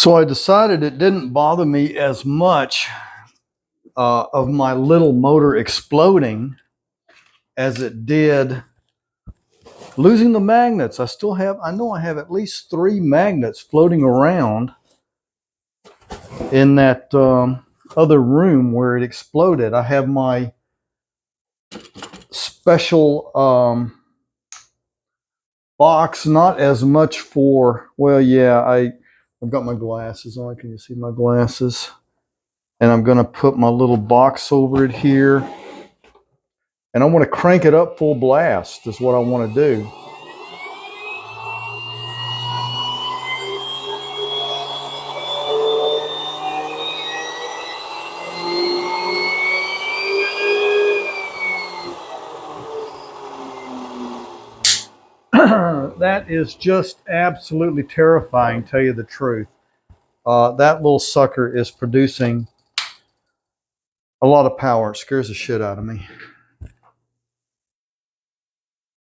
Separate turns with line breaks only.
So I decided it didn't bother me as much of my little motor exploding as it did losing the magnets. I know I have at least 3 magnets floating around in that other room where it exploded. I have my special box, not as much for, well, yeah, I've got my glasses on. Can you see my glasses? And I'm going to put my little box over it here. And I want to crank it up full blast is what I want to do. That is just absolutely terrifying, to tell you the truth. That little sucker is producing a lot of power. It scares the shit out of me.